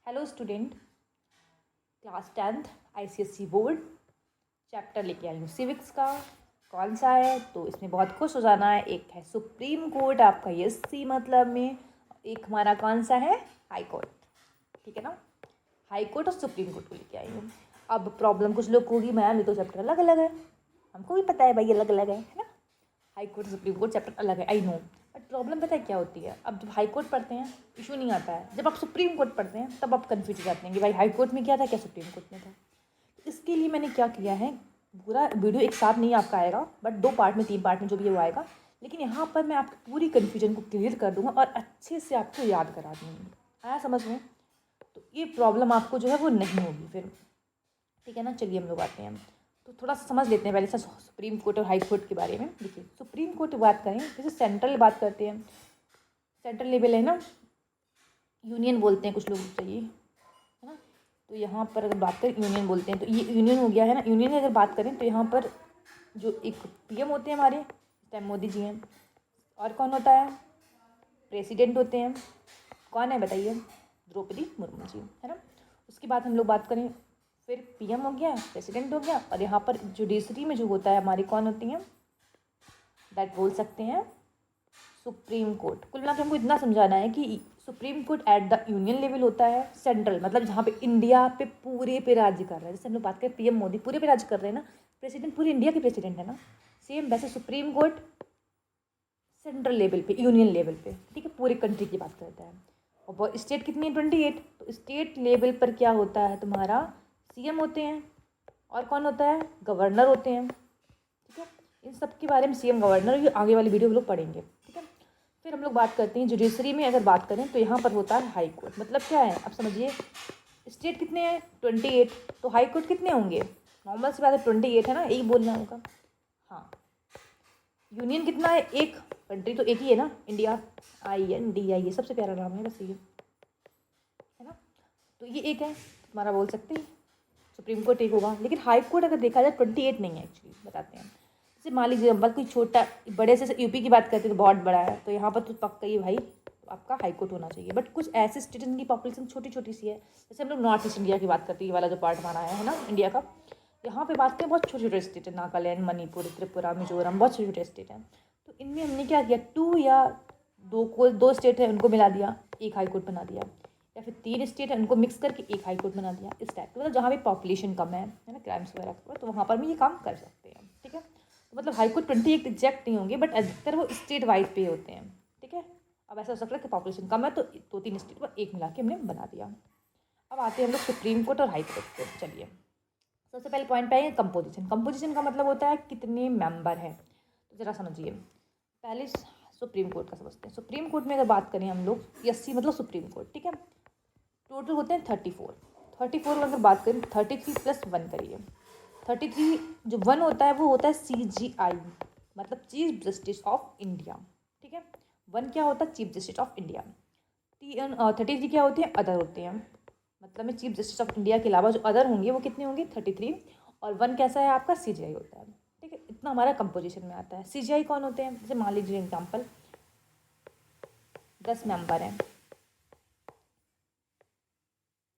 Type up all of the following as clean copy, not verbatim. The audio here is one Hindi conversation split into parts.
Hello student, class 10th ICSE board chapter लेके आई हूँ सिविक्स का। कौन सा है तो इसमें बहुत खुश हो जाना है। एक है सुप्रीम कोर्ट आपका SC मतलब में, एक हमारा कौन सा है हाई कोर्ट। ठीक है ना, हाई कोर्ट और सुप्रीम कोर्ट को लेके आई हूँ। अब प्रॉब्लम कुछ लोग को होगी, मैम ये तो चैप्टर अलग अलग है। हमको भी पता है भाई अलग अलग है ना, high court supreme court chapter अलग है, आई नो। बट प्रॉब्लम पता है क्या होती है, अब जब हाई कोर्ट पढ़ते हैं इशू नहीं आता है, जब आप सुप्रीम कोर्ट पढ़ते हैं तब आप कन्फ्यूज हो जाते हैं कि भाई हाई कोर्ट में क्या था, क्या सुप्रीम कोर्ट में था। इसके लिए मैंने क्या किया है, पूरा वीडियो एक साथ नहीं आपका आएगा, बट 2 पार्ट में 3 पार्ट में जो भी है वो आएगा। लेकिन यहाँ पर मैं आपकी पूरी कन्फ्यूजन को क्लियर कर दूँगा और अच्छे से आपको याद करा दूँगी। आया समझ में? तो ये प्रॉब्लम आपको जो है वो नहीं होगी फिर। ठीक है ना, चलिए हम लोग आते हैं। तो थोड़ा सा समझ लेते हैं पहले से सुप्रीम कोर्ट और हाई कोर्ट के बारे में। देखिए सुप्रीम कोर्ट की बात करें, जैसे सेंट्रल बात करते हैं, सेंट्रल लेवल है ना, यूनियन बोलते हैं कुछ लोग चाहिए, है ना। तो यहाँ पर अगर बात करें यूनियन बोलते हैं, तो ये यूनियन हो गया है ना। यूनियन की अगर बात करें तो यहाँ पर जो एक PM होते हैं हमारे, इस टाइम मोदी जी हैं। और कौन होता है, प्रेसिडेंट होते हैं। कौन है बताइए, द्रौपदी मुर्मू जी, है ना। उसके बाद हम लोग बात करें, फिर PM हो गया, प्रेसिडेंट हो गया, और यहाँ पर जुडिशरी में जो होता है हमारी कौन होती हैं, दैट बोल सकते हैं सुप्रीम कोर्ट। कुल मिला के हमको इतना समझाना है कि supreme court at the union level होता है, सेंट्रल मतलब जहाँ पे इंडिया पे पूरे पे राज्य कर रहा है। जैसे हम लोग बात करें PM मोदी पूरे पे राज्य कर रहे हैं ना, प्रेसिडेंट पूरे इंडिया के प्रेसिडेंट है ना, सेम वैसे सुप्रीम कोर्ट सेंट्रल लेवल पे, यूनियन लेवल पे, ठीक है, पूरे कंट्री की बात करता है। और स्टेट कितनी है 28, तो स्टेट लेवल पर क्या होता है तुम्हारा, CM होते हैं, और कौन होता है, गवर्नर होते हैं। ठीक है, इन सब के बारे में CM गवर्नर ये आगे वाली वीडियो हम लोग पढ़ेंगे। ठीक है, फिर हम लोग बात करते हैं जुडिशरी में। अगर बात करें तो यहाँ पर होता है हाई कोर्ट। मतलब क्या है अब समझिए, स्टेट कितने हैं 28, तो हाई कोर्ट कितने होंगे, नॉर्मल सी बात है 28 है ना, यही बोलना होगा। हाँ, यूनियन कितना है, एक कंट्री तो एक ही है ना, इंडिया, INDIA सबसे प्यारा नाम है बस ये, है ना। तो ये एक है, तुम्हारा बोल सकते हैं सुप्रीम कोर्ट एक होगा। लेकिन हाई कोर्ट अगर देखा जाए 28 नहीं है एक्चुअली, बताते हैं। जैसे मान लीजिए बात कोई छोटा बड़े से UP की बात करते हैं तो बहुत बड़ा है, तो यहाँ पर तो पक्का ही भाई आपका हाई कोर्ट होना चाहिए। बट कुछ ऐसे स्टेट जिनकी पॉपुलेशन छोटी छोटी सी है, जैसे हम लोग नॉर्थ ईस्ट इंडिया की बात करते हैं, ये वाला जो पार्ट हमारा है ना इंडिया का, यहाँ पे बात करें बहुत छोटे छोटे स्टेट है, नागालैंड, मणिपुर, त्रिपुरा, मिजोरम, बहुत छोटे छोटे स्टेट हैं। तो इनमें हमने क्या किया, 2 या 2 स्टेट है उनको मिला दिया, एक हाई कोर्ट बना दिया, या फिर 3 स्टेट है उनको मिक्स करके एक हाई कोर्ट बना दिया। इस टाइप का, मतलब जहाँ भी पॉपुलेशन कम है ना, क्राइम्स वगैरह का, तो वहाँ पर भी ये काम कर सकते हैं। ठीक है, तो मतलब हाई कोर्ट 28 एग्जैक्ट नहीं होंगे, बट अधिकतर वो स्टेट वाइज पे होते हैं। ठीक है, अब ऐसा हो सकता है कि पॉपुलेशन कम है तो 2-3 स्टेट को एक मिला के हमने बना दिया। अब आते हैं हम लोग सुप्रीम कोर्ट और हाई कोर्ट पे। चलिए सबसे पहले पॉइंट पे आएंगे कंपोजिशन। कंपोजिशन का मतलब होता है कितने मेंबर हैं। तो ज़रा समझिए, पहले सुप्रीम कोर्ट का समझते हैं। सुप्रीम कोर्ट में अगर बात करें हम लोग, SC मतलब सुप्रीम कोर्ट, ठीक है, टोटल होते हैं 34 में अगर बात करें 33 + 1 करिए। 33 जो 1 होता है वो होता है CGI, मतलब चीफ जस्टिस ऑफ इंडिया। ठीक है, 1 क्या होता है, चीफ जस्टिस ऑफ इंडिया। 33 क्या होते हैं, अदर होते हैं। मतलब में चीफ जस्टिस ऑफ इंडिया के अलावा जो अदर होंगे वो कितने होंगे, 33। और 1 कैसा है आपका, CGI होता है। ठीक है, इतना हमारा कंपोजिशन में आता है। CGI कौन होते हैं, जैसे मान लीजिए एग्जाम्पल 10 मेंबर हैं,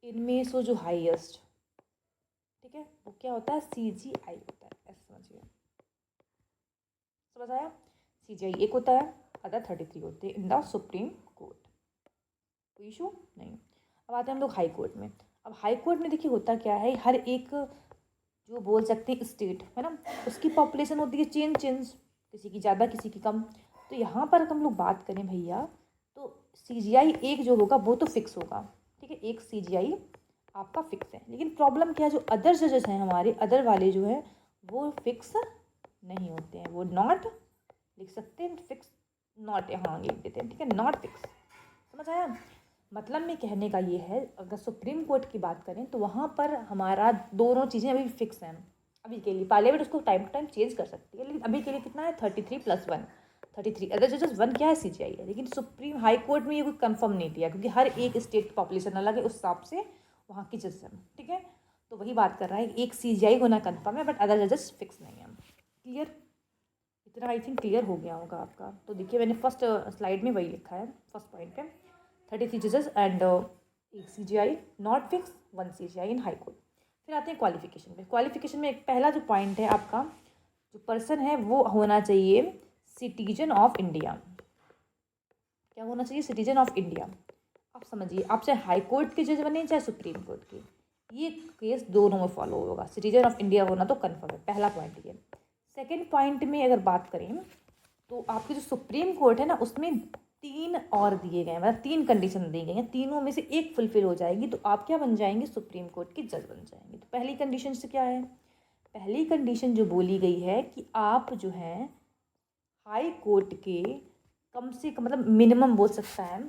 इनमें से जो हाईएस्ट, ठीक है, वो क्या होता है, CGI होता है। ऐसा समझिए, समझ आया। CGI एक होता है, अदर 33 होते हैं इन द सुप्रीम कोर्ट, कोई इशू नहीं। अब आते हैं हम लोग हाई कोर्ट में। अब हाई कोर्ट में देखिए होता क्या है, हर एक जो बोल सकते हैं स्टेट है ना, उसकी पॉपुलेशन होती है चेंज, किसी की ज़्यादा किसी की कम। तो यहाँ पर अगर हम लोग बात करें भैया, तो CGI एक जो होगा वो तो फिक्स होगा। ठीक है, एक CGI आपका फिक्स है। लेकिन प्रॉब्लम क्या है, जो अदर जजेस हैं हमारे, अदर वाले जो है वो फिक्स नहीं होते हैं, वो नॉट लिख सकते हैं, फिक्स नॉट यहाँ लिख देते हैं। ठीक है, नॉट फिक्स, समझ आया। मतलब में कहने का ये है, अगर सुप्रीम कोर्ट की बात करें तो वहाँ पर हमारा दोनों चीज़ें अभी फिक्स हैं। अभी के लिए पार्लियामेंट उसको टाइम टू टाइम चेंज कर सकती है, लेकिन अभी के लिए कितना है, 33 + 1, 33। अदर जजेस 1 क्या है, CGI है। लेकिन सुप्रीम हाई कोर्ट में ये कोई कंफर्म नहीं दिया, क्योंकि हर एक स्टेट की पॉपुलेशन अलग है, उस हिसाब से वहाँ की जजेस हैं। ठीक है, तो वही बात कर रहा है, एक CGI होना कंफर्म है, बट अदर जजेस फिक्स नहीं है। क्लियर, इतना आई थिंक क्लियर हो गया होगा आपका। तो देखिए मैंने फर्स्ट स्लाइड में वही लिखा है, फर्स्ट पॉइंट पे 33 जजेस एंड एक CGI not fix, 1 CGI in high court. फिर आते हैं क्वालिफिकेशन पे। क्वालिफिकेशन में एक पहला जो पॉइंट है आपका, जो पर्सन है वो होना चाहिए सिटीजन ऑफ इंडिया। क्या होना चाहिए? Citizen of India. आप समझिए, आप चाहे हाई कोर्ट के जज बने चाहे सुप्रीम कोर्ट के, ये केस दोनों में फॉलो होगा। सिटीजन ऑफ इंडिया होना तो कन्फर्म है, पहला पॉइंट ये। सेकेंड पॉइंट में अगर बात करें तो आपकी जो सुप्रीम कोर्ट है ना, उसमें 3 और दिए गए हैं, मतलब 3 कंडीशन दी गई हैं। तीनों में से एक फुलफिल हो जाएगी तो आप क्या बन जाएंगे? सुप्रीम कोर्ट के जज बन जाएंगे। तो पहली कंडीशन से क्या है? पहली कंडीशन जो बोली गई है कि आप जो है हाई कोर्ट के कम से कम, मतलब मिनिमम बोल सकता है,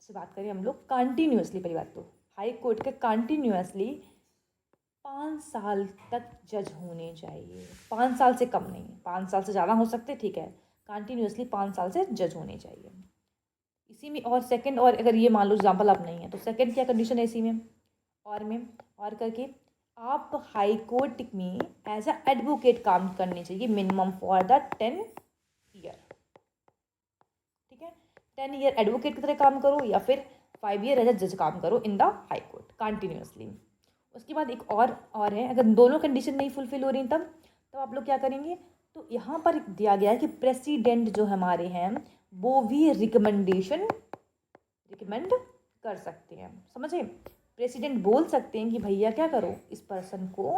से बात करें हम लोग कंटिन्यूसली, पहली बात तो हाई कोर्ट के कंटिन्यूसली 5 साल तक जज होने चाहिए। 5 साल से कम नहीं, 5 साल से ज़्यादा हो सकते, ठीक है, कंटिन्यूसली 5 साल से जज होने चाहिए इसी में। और सेकंड, और अगर ये मान लो एग्जाम्पल आप नहीं है तो सेकंड क्या कंडीशन है इसी में और करके आप हाई कोर्ट में एज अ एडवोकेट काम करने चाहिए मिनिमम फॉर द 10 ईयर। ठीक है, 10 ईयर एडवोकेट की तरह काम करो या फिर 5 ईयर एज अ जज काम करो in the high court continuously. उसके बाद एक और है, अगर दोनों कंडीशन नहीं फुलफिल हो रही तब आप लोग क्या करेंगे? तो यहाँ पर दिया गया है कि प्रेसिडेंट जो हमारे हैं वो भी रिकमेंड कर सकते हैं। समझे? प्रेसिडेंट बोल सकते हैं कि भैया क्या करो, इस पर्सन को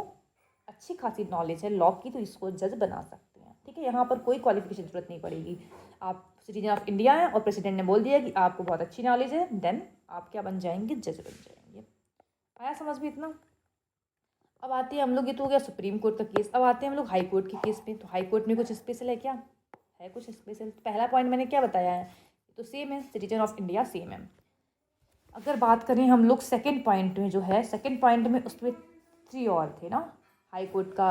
अच्छी खासी नॉलेज है लॉ की तो इसको जज बना सकते हैं। ठीक है, यहाँ पर कोई क्वालिफिकेशन जरूरत नहीं पड़ेगी। आप सिटीजन ऑफ इंडिया हैं और प्रेसिडेंट ने बोल दिया कि आपको बहुत अच्छी नॉलेज है, देन आप क्या बन जाएंगे? जज बन जाएंगे। आया समझ में इतना? अब आते हैं हम लोग, ये तो हो गया सुप्रीम कोर्ट का केस। अब आते हैं हम लोग हाई कोर्ट के केस में। तो हाई कोर्ट में कुछ स्पेशल है क्या? है कुछ स्पेशल। पहला पॉइंट मैंने क्या बताया है, तो सेम है, सिटीजन ऑफ इंडिया सेम है। अगर बात करें हम लोग सेकंड पॉइंट में, जो है सेकंड पॉइंट में उसमें 3 और थे ना, हाई कोर्ट का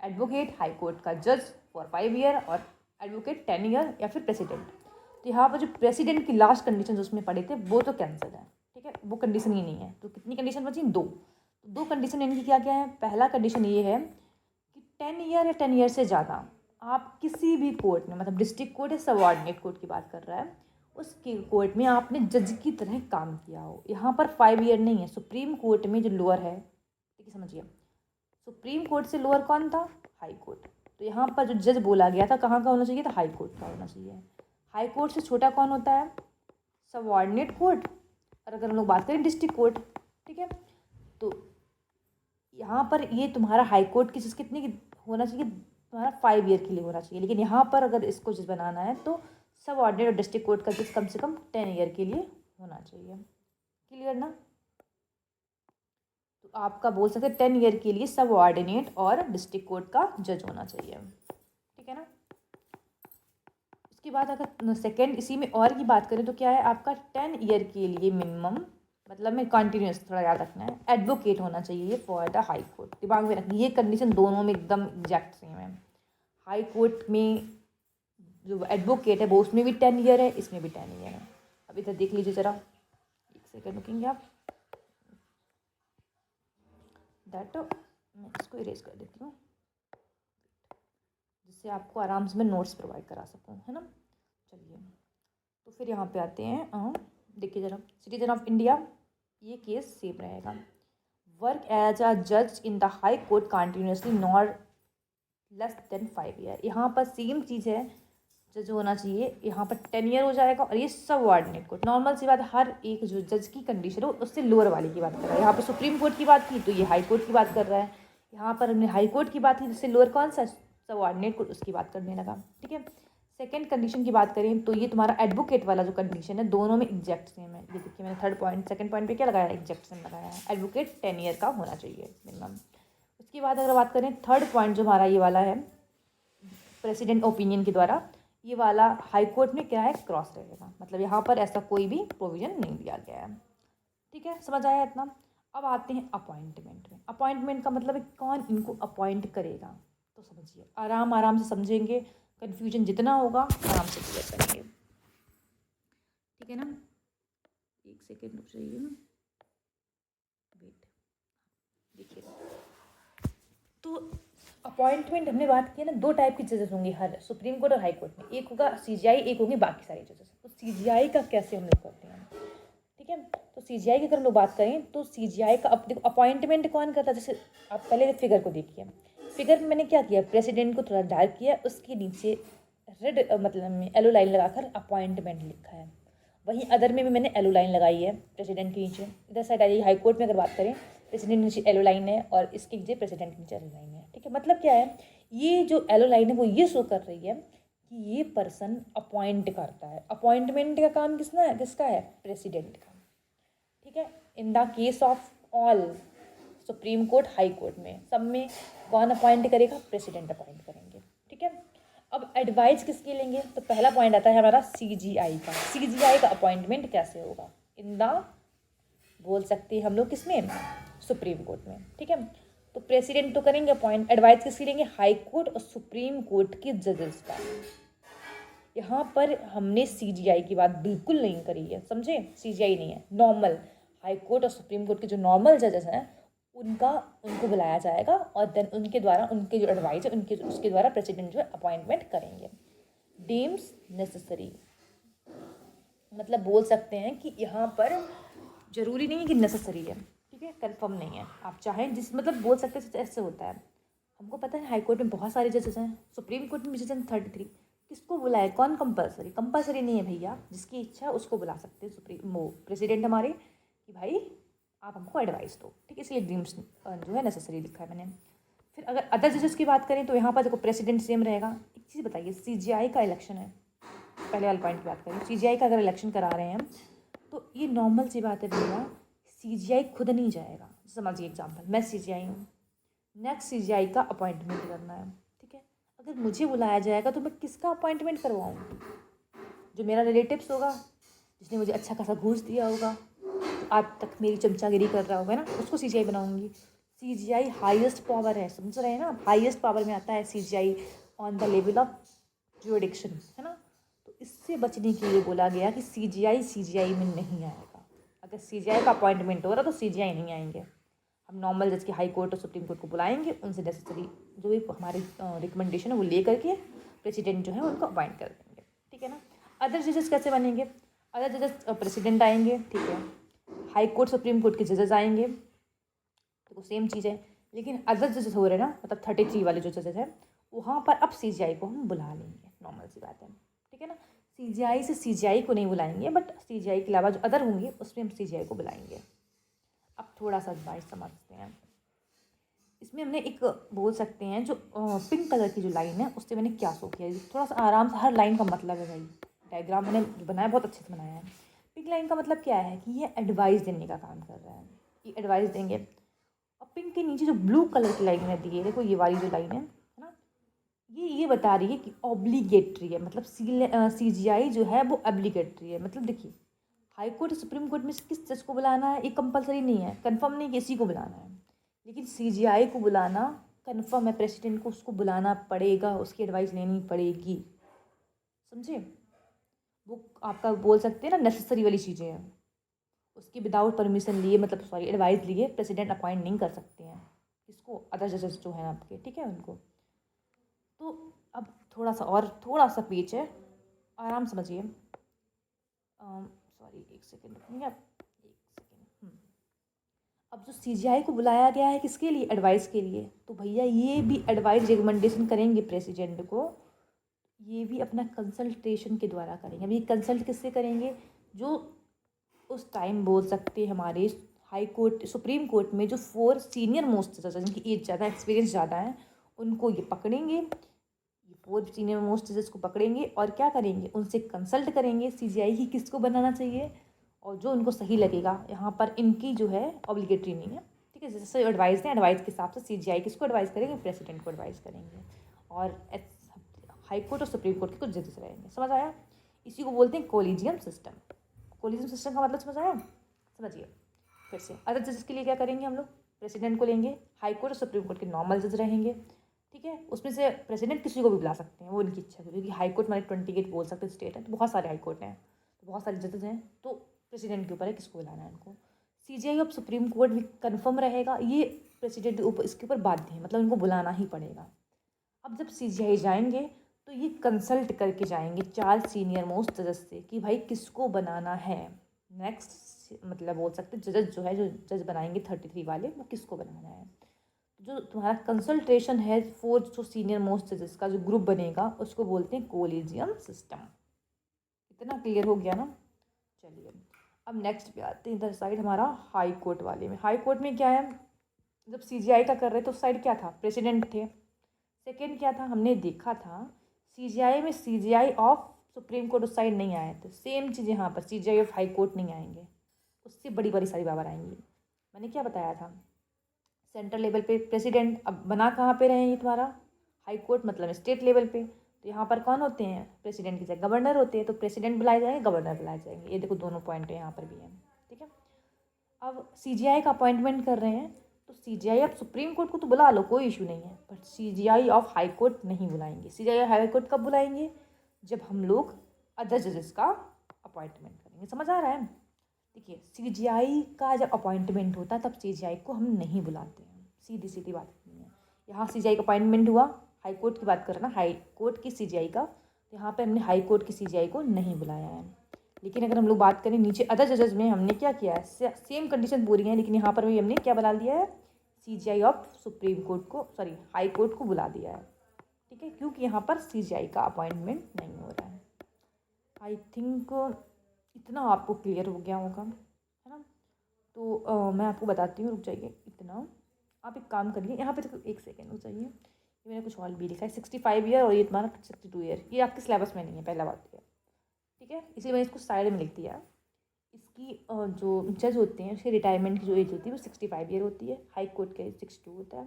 एडवोकेट, हाई कोर्ट का जज फॉर 5 ईयर और एडवोकेट 10 ईयर या फिर प्रेसिडेंट। तो यहाँ पर जो प्रेसिडेंट की लास्ट कंडीशन उसमें पड़े थे वो तो कैंसिल है। ठीक है, वो कंडीशन ही नहीं है। तो कितनी कंडीशन बची? 2 कंडीशन इनकी क्या क्या है? पहला कंडीशन ये है कि 10 ईयर या 10 ईयर से ज़्यादा आप किसी भी कोर्ट में, मतलब डिस्ट्रिक्ट कोर्ट या सबऑर्डिनेट कोर्ट की बात कर रहा है, उसके कोर्ट में आपने जज की तरह काम किया हो। यहाँ पर 5 ईयर नहीं है। सुप्रीम कोर्ट में जो लोअर है, ठीक है, समझिए, सुप्रीम कोर्ट से लोअर कौन था? High court. तो यहाँ पर जो जज बोला गया था कहाँ का होना चाहिए था? हाई कोर्ट का होना चाहिए। हाई कोर्ट से छोटा कौन होता है? Subordinate court. और अगर हम लोग बात करें डिस्ट्रिक्ट कोर्ट, ठीक है, तो यहाँ पर ये तुम्हारा हाई कोर्ट की जज कितने की होना चाहिए? तुम्हारा 5 ईयर के लिए होना चाहिए। लेकिन यहाँ पर अगर इसको जज बनाना है तो सब ऑर्डिनेट और डिस्ट्रिक्ट कोर्ट का जज कम से कम 10 ईयर के लिए होना चाहिए। क्लियर ना? तो आपका बोल सकते 10 ईयर के लिए सब ऑर्डिनेट और डिस्ट्रिक्ट कोर्ट का जज होना चाहिए। ठीक है ना? उसके बाद अगर सेकेंड इसी में और की बात करें तो क्या है आपका? 10 ईयर के लिए मिनिमम, मतलब में कंटिन्यूस, थोड़ा याद रखना है, एडवोकेट होना चाहिए फॉर द हाई कोर्ट। दिमाग में रखना, ये कंडीशन दोनों में एकदम एग्जैक्ट सेम है। हाई कोर्ट में जो एडवोकेट है वो उसमें भी 10 ईयर है, इसमें भी 10 ईयर है। अब इधर देख लीजिए ज़रा, एक सेकेंड रुकेंगे आप, दैट मैं इसको इरेज कर देती हूँ जिससे आपको आराम से मैं नोट्स प्रोवाइड करा सकूँ, है ना। चलिए, तो फिर यहाँ पे आते हैं, देखिए ज़रा, सिटीजन ऑफ इंडिया, ये केस सेम रहेगा। वर्क एज अ जज in the high court continuously not less than 5 year. यहाँ पर सेम चीज़ है, जज होना चाहिए, यहाँ पर 10 ईयर हो जाएगा। और ये सब ऑर्डिनेट कोर्ट, नॉर्मल सी बात, हर एक जो जज की कंडीशन हो उससे लोअर वाली की बात कर रहा है। यहाँ पर सुप्रीम कोर्ट की बात की तो ये हाई कोर्ट की बात कर रहा है। यहाँ पर हमने हाई कोर्ट की बात की जिससे लोअर कौन सा? सब ऑर्डिनेट कोर्ट, उसकी बात करने लगा। ठीक है, सेकंड कंडीशन की बात करें तो ये तुम्हारा एडवोकेट वाला जो कंडीशन है दोनों में एग्जैक्ट सेम है। ये देखिए मैंने थर्ड पॉइंट, सेकंड पॉइंट पे क्या लगाया? एग्जैक्ट सेम लगाया है। एडवोकेट 10 ईयर का होना चाहिए मिनिमम। उसके बाद अगर बात करें थर्ड पॉइंट जो हमारा ये वाला है, प्रेसिडेंट ओपिनियन के द्वारा, ये वाला हाई कोर्ट में क्या है? क्रॉस रहेगा, मतलब यहाँ पर ऐसा कोई भी प्रोविजन नहीं दिया गया है। ठीक है, समझ आया इतना? अब आते हैं अपॉइंटमेंट में। अपॉइंटमेंट का मतलब है कौन इनको अपॉइंट करेगा। तो समझिए, आराम से समझेंगे, कन्फ्यूजन जितना होगा आराम से क्लियर करेंगे। ठीक है ना? एक सेकेंड रुक जाइए, वेट, देखिए, तो अपॉइंटमेंट हमने बात की है ना, 2 टाइप के जजेस होंगे हर सुप्रीम कोर्ट और हाई कोर्ट में। एक होगा CGI, एक होंगे बाकी सारे जजेस। तो CGI का कैसे हम लोग करते हैं? ठीक ठीक है। तो CGI की अगर हम लोग बात करें तो CGI का देखो अपॉइंटमेंट कौन करता है। जैसे आप पहले फिगर को देखिए, फिगर में मैंने क्या किया, प्रेसिडेंट को थोड़ा डार्क किया, उसके नीचे रेड मतलब में येलो लाइन लगाकर अपॉइंटमेंट लिखा है। वहीं अदर में भी मैंने येलो लाइन लगाई है प्रेसिडेंट के नीचे। इधर साइड आई हाई कोर्ट में अगर बात करें, प्रेसिडेंट के नीचे येलो लाइन है और इसके नीचे प्रेसिडेंट के नीचे येलो लाइन है। ठीक है, मतलब क्या है, ये जो येलो लाइन है वो ये शो कर रही है कि ये पर्सन अपॉइंट करता है। अपॉइंटमेंट का काम किसका है, प्रेसिडेंट का। ठीक है, in the case of all supreme court, high court में सब में कौन अपॉइंट करेगा, प्रेसिडेंट अपॉइंट करेंगे। ठीक है, अब एडवाइस किसके लेंगे, तो पहला पॉइंट आता है हमारा CGI का। CGI का अपॉइंटमेंट कैसे होगा, इन द बोल सकते हैं हम लोग किसमें, सुप्रीम कोर्ट में। ठीक है, तो प्रेसिडेंट तो करेंगे अपॉइंट, एडवाइस किसकी लेंगे, हाई कोर्ट और सुप्रीम कोर्ट के जजेस का। यहाँ पर हमने CGI की बात बिल्कुल नहीं करी है, समझे, CGI नहीं है, नॉर्मल हाई कोर्ट और सुप्रीम कोर्ट के जो नॉर्मल जजेस हैं उनको बुलाया जाएगा और देन उनके द्वारा उनके जो एडवाइस है उसके द्वारा प्रेसिडेंट जो है अपॉइंटमेंट करेंगे। डीम्स नेसेसरी, मतलब बोल सकते हैं कि यहाँ पर जरूरी नहीं है कि नेसेसरी है। ठीक है, कंफर्म नहीं है, आप चाहें जिस मतलब बोल सकते हैं ऐसे होता है। हमको पता है हाई कोर्ट में बहुत सारे जजेस हैं, सुप्रीम कोर्ट में भी जजेस हैं 33। किसको बुलाए, कौन कंपलसरी नहीं है भैया, जिसकी इच्छा है उसको बुला सकते हैं सुप्रीम प्रेसिडेंट हमारे कि भाई आप हमको एडवाइस दो। ठीक है, इसलिए ड्रीम्स जो है नेसेसरी लिखा है मैंने। फिर अगर अदर जजेस की बात करें तो यहाँ पर देखो प्रेसिडेंट सेम रहेगा। एक चीज़ बताइए, CGI का इलेक्शन है, पहले वाले पॉइंट की बात करें, CGI का अगर इलेक्शन करा रहे हैं हम तो ये नॉर्मल सी बात है भैया, CGI खुद नहीं जाएगा। समझिए एग्जाम्पल, मैं CGI हूँ, नेक्स्ट CGI का अपॉइंटमेंट करना है। ठीक है, अगर मुझे बुलाया जाएगा तो मैं किसका अपॉइंटमेंट करवाऊँ, जो मेरा रिलेटिव्स होगा, जिसने मुझे अच्छा खासा घूस दिया होगा, तो आज तक मेरी चमचागिरी कर रहा होगा ना, उसको CGI बनाऊंगी। CGI हाईएस्ट पावर है, समझ रहे हैं ना, हाईएस्ट पावर में आता है CGI on the level of जुडिक्शन, है ना। तो इससे बचने के लिए बोला गया कि CGI में नहीं आएगा। अगर CGI का अपॉइंटमेंट हो रहा तो CGI नहीं आएंगे, हम नॉर्मल जज के हाई कोर्ट और सुप्रीम कोर्ट को बुलाएंगे, उनसे नेसेसरी जो भी हमारी रिकमेंडेशन है वो ले करके प्रेसिडेंट जो है उनको अपॉइंट कर देंगे। ठीक है ना। अदर जजेस कैसे बनेंगे, अदर जजेस प्रेसिडेंट आएंगे, ठीक है, हाई कोर्ट सुप्रीम कोर्ट के जजेस आएंगे, तो सेम चीज़ है। लेकिन अदर जजेस हो रहे हैं ना, मतलब 33 वाले जो जजेस हैं वहाँ पर अब CGI को हम बुला लेंगे, नॉर्मल सी बात है। ठीक है ना, CGI से CGI को नहीं बुलाएंगे, बट CGI के अलावा जो अदर होंगे उसमें हम CGI को बुलाएंगे। अब थोड़ा सा एडवाइस समझते हैं, इसमें हमने एक बोल सकते हैं जो पिंक कलर की जो लाइन है उससे मैंने क्या शो किया है, थोड़ा सा आराम से, हर लाइन का मतलब है भाई, डायग्राम मैंने जो बनाया बहुत अच्छे से बनाया है। पिंक लाइन का मतलब क्या है कि ये एडवाइस देने का काम कर रहा है, ये एडवाइस देंगे। और पिंक के नीचे जो ब्लू कलर की लाइन है दी है, देखो ये वाली जो लाइन है ना, ये बता रही है कि ऑब्लिगेटरी है, मतलब CGI जो है वो ऑब्लिगेटरी है। मतलब देखिए, हाई कोर्ट सुप्रीम कोर्ट में से किस जज को बुलाना है ये कंपलसरी नहीं है, कंफर्म नहीं कि इसी को बुलाना है, लेकिन CGI को बुलाना कंफर्म है, प्रेसिडेंट को उसको बुलाना पड़ेगा, उसकी एडवाइस लेनी पड़ेगी, समझे। वो आपका बोल सकते हैं ना नेसेसरी वाली चीज़ें हैं, उसकी विदाउट परमिशन लिए, मतलब सॉरी एडवाइस लिए प्रेसिडेंट अपॉइंट नहीं कर सकते हैं किसको, अदर जजेस जो हैं आपके, ठीक है, उनको। तो अब थोड़ा सा पेज है, आराम समझिए। सॉरी एक सेकेंड रुकिए आप, एक सेकेंड। अब जो CGI को बुलाया गया है किसके लिए, एडवाइस के लिए, तो भैया ये भी एडवाइस रिकमेंडेशन करेंगे प्रेसिडेंट को, ये भी अपना कंसल्टेशन के द्वारा करेंगे। अभी कंसल्ट किससे करेंगे, जो उस टाइम बोल सकते हैं हमारे हाई कोर्ट सुप्रीम कोर्ट में जो 4 सीनियर मोस्ट जजेस जिनकी एज ज़्यादा, एक्सपीरियंस ज़्यादा है, उनको ये पकड़ेंगे, ये 4 सीनियर मोस्ट जजेस को पकड़ेंगे और क्या करेंगे, उनसे कंसल्ट करेंगे CGI ही किसको बनाना चाहिए, और जो उनको सही लगेगा। यहाँ पर इनकी जो है ऑब्लिगेटरी नहीं है, ठीक है, जैसे एडवाइस दें, एडवाइस के हिसाब से CGI किसको एडवाइस करेंगे, प्रेसिडेंट को एडवाइस करेंगे, और हाई कोर्ट और सुप्रीम कोर्ट के कुछ जजेस रहेंगे। समझ आया, इसी को बोलते हैं कोलिजियम सिस्टम। कोलिजियम सिस्टम का मतलब समझ आया, समझिए फिर से। अदर जजेस के लिए क्या करेंगे हम लोग, प्रेसिडेंट को लेंगे, हाई कोर्ट और सुप्रीम कोर्ट के नॉर्मल जज रहेंगे, ठीक है, उसमें से प्रेसिडेंट किसी को भी बुला सकते हैं, वो उनकी इच्छा है, क्योंकि हाई कोर्ट हमारे 28 बोल सकते स्टेट है, तो बहुत सारे हाई कोर्ट हैं, तो बहुत सारे जजेस हैं, तो प्रेसिडेंट के ऊपर है किसको बुलाना है उनको। CGI ऑफ सुप्रीम कोर्ट भी कन्फर्म रहेगा, ये प्रेसिडेंट इसके ऊपर बाध्य है, मतलब इनको बुलाना ही पड़ेगा। अब जब CGI जाएंगे तो ये कंसल्ट करके जाएंगे 4 सीनियर मोस्ट जजेस से कि भाई किसको बनाना है नेक्स्ट मतलब बोल सकते जजेस जो है, जो जज बनाएंगे 33 वाले, वो किसको बनाना है। जो तुम्हारा कंसल्टेशन है 4 जो सीनियर मोस्ट जजेस का जो ग्रुप बनेगा उसको बोलते हैं कोलिजियम सिस्टम। इतना क्लियर हो गया ना। चलिए अब नेक्स्ट पे आते हैं इधर साइड हमारा हाई कोर्ट वाले में। हाई कोर्ट में क्या है, जब सीजीआई का कर रहे तो उस साइड क्या था, प्रेसिडेंट थे। सेकंड क्या था, हमने देखा था सीजीआई में सीजीआई ऑफ सुप्रीम कोर्ट उस साइड नहीं आए थे। सेम चीज़ यहाँ पर सीजीआई ऑफ हाई कोर्ट नहीं आएंगे, उससे बड़ी बड़ी सारी पावर आएंगी। मैंने क्या बताया था, सेंट्रल लेवल पे प्रेसिडेंट, अब बना कहाँ पे रहे ये तुम्हारा हाई कोर्ट, मतलब स्टेट लेवल पे। तो यहाँ पर कौन होते हैं, प्रेसिडेंट की जगह गवर्नर होते हैं, तो प्रेसिडेंट बुलाए जाएंगे, गवर्नर बुलाए जाएंगे। ये देखो दोनों पॉइंट है यहाँ पर भी है, ठीक है। अब सीजीआई का अपॉइंटमेंट कर रहे हैं, तो सीजीआई ऑफ सुप्रीम कोर्ट को तो बुला लो, कोई इशू नहीं है, but CGI of high court नहीं बुलाएंगे। सीजीआई हाई कोर्ट कब बुलाएंगे, जब हम लोग अदर जजेस का अपॉइंटमेंट करेंगे। समझ आ रहा है। देखिए सीजीआई का जब अपॉइंटमेंट होता है तब सीजीआई को हम नहीं बुलाते हैं, सीधी सीधी बात नहीं है। यहाँ सीजीआई का अपॉइंटमेंट हुआ, हाई कोर्ट की बात कर रहे ना, हाई कोर्ट की सीजीआई का, तो यहाँ पे हमने हाई कोर्ट की सीजीआई को नहीं बुलाया है। लेकिन अगर हम लोग बात करें नीचे अदर जजेस में, हमने क्या किया है, सेम कंडीशन पूरी है, लेकिन यहाँ पर भी हमने क्या बुला दिया है, सीजीआई ऑफ सुप्रीम कोर्ट को, सॉरी हाई कोर्ट को बुला दिया है, ठीक है, क्योंकि यहाँ पर सीजीआई का अपॉइंटमेंट नहीं हो रहा है। आई थिंक इतना आपको क्लियर हो गया होगा, है ना। तो मैं आपको बताती हूँ, रुक जाइए इतना, आप एक काम करिए यहाँ पे, तो एक सेकेंड रुक जाइए, ये मैंने कुछ और भी लिखा है 65 ईयर और ये तुम्हारा 62 ईयर, ये आपके सिलेबस में नहीं है, पहला बात है, ठीक है, इसलिए मैंने इसको साइड में लिख दिया। इसकी जो जज होते हैं उसकी रिटायरमेंट की जो एज होती है वो 65 ईयर होती है, हाई कोर्ट का 62 होता है।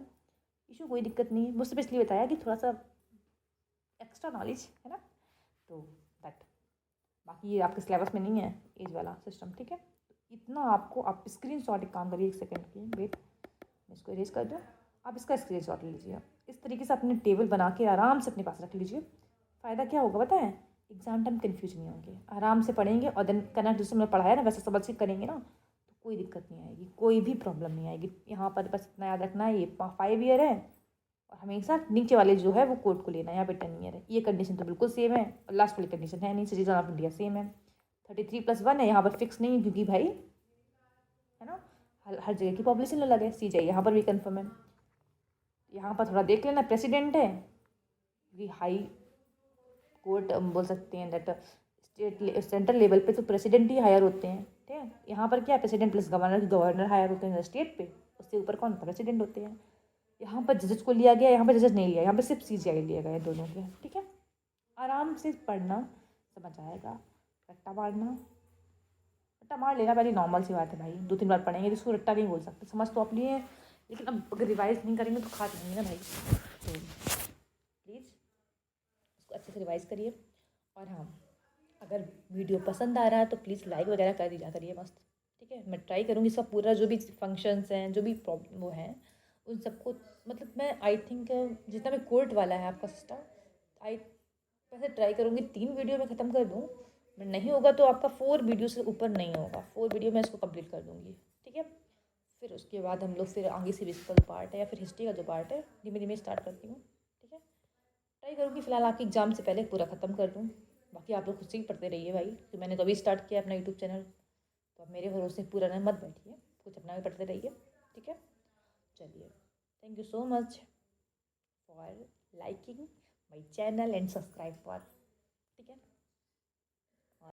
इशू कोई दिक्कत नहीं है, मुझसे पिछले बताया कि थोड़ा सा एक्स्ट्रा नॉलेज है ना, तो दैट, बाकी ये आपके सिलेबस में नहीं है एज वाला सिस्टम, ठीक है। इतना आपको, आप स्क्रीन शॉट एक काम करिए, एक सेकेंड की वेट, मैं इसको इरेज कर दूँ, आप इसका स्क्रीन शॉट लीजिए। इस तरीके से अपने टेबल बना के आराम से अपने पास रख लीजिए। फ़ायदा क्या होगा पता है, एग्जाम टाइम कन्फ्यूज नहीं होंगे, आराम से पढ़ेंगे और देन करना जैसे मैंने पढ़ाया ना वैसे समझ के करेंगे ना, तो कोई दिक्कत नहीं आएगी, कोई भी प्रॉब्लम नहीं आएगी। यहाँ पर बस इतना याद रखना है, ये 5 ईयर है और हमेशा नीचे वाले जो है वो कोर्ट को लेना है, यहाँ पे 10 ईयर है। ये कंडीशन तो बिल्कुल सेम है और लास्ट वाली कंडीशन है नहीं, सिटीजन ऑफ इंडिया सेम है। 33+1 है, यहाँ पर फिक्स नहीं है क्योंकि भाई है ना, हर जगह की पॉपुलेशन अलग है। सी जाइए यहाँ पर भी कन्फर्म है। यहाँ पर थोड़ा देख लेना, प्रेसिडेंट है क्योंकि हाई कोर्ट बोल सकते हैं दैट स्टेट सेंट्रल लेवल पे तो प्रेसिडेंट ही हायर होते हैं, ठीक है। यहाँ पर क्या है, president plus governor, governor hire होते हैं स्टेट पे, उससे ऊपर कौन, प्रेसिडेंट होते हैं। यहाँ पर जजेस को लिया गया, यहाँ पर जजेस नहीं लिया, यहाँ पर सिर्फ सीजीआई लिया गया दोनों के, ठीक है। आराम से पढ़ना, समझ आएगा। रट्टा मारना, रट्टा मार लेना पहले नॉर्मल सी बात है भाई, 2-3 बार पढ़ेंगे तो इसको रट्टा नहीं बोल सकते, समझ तो आप लिए हैं, लेकिन अब अगर रिवाइज नहीं करेंगे तो खा जाएंगे ना भाई। तो प्लीज़ इसको अच्छे से रिवाइज करिए। और हाँ, अगर वीडियो पसंद आ रहा है तो प्लीज़ लाइक वगैरह कर दिया करिए मस्त, ठीक है। मैं ट्राई करूँगी इसका पूरा जो भी फंक्शंस हैं, जो भी प्रॉब्लम वो हैं, उन सबको, मतलब मैं आई थिंक जितना भी कोर्ट वाला है आपका सिस्टम, आई वैसे ट्राई करूँगी 3 वीडियो में ख़त्म कर दूँ, बट नहीं होगा तो आपका 4 वीडियो से ऊपर नहीं होगा, 4 वीडियो मैं इसको कंप्लीट कर दूँगी, ठीक है। फिर उसके बाद हम लोग फिर आगे सिविक्स का जो पार्ट है या फिर हिस्ट्री का जो पार्ट है धीमे धीमे स्टार्ट करती हूँ, ठीक है। ट्राई करूँगी फिलहाल आपके एग्ज़ाम से पहले पूरा ख़त्म कर दूँ। बाकी आप लोग खुद से ही पढ़ते रहिए भाई, तो मैंने तो अभी स्टार्ट किया अपना यूट्यूब चैनल, तो अब मेरे भरोसे पूरा ना मत बैठिए, कुछ अपना भी पढ़ते रहिए, ठीक है। चलिए, thank you so much for liking my channel and subscribe for, ठीक है।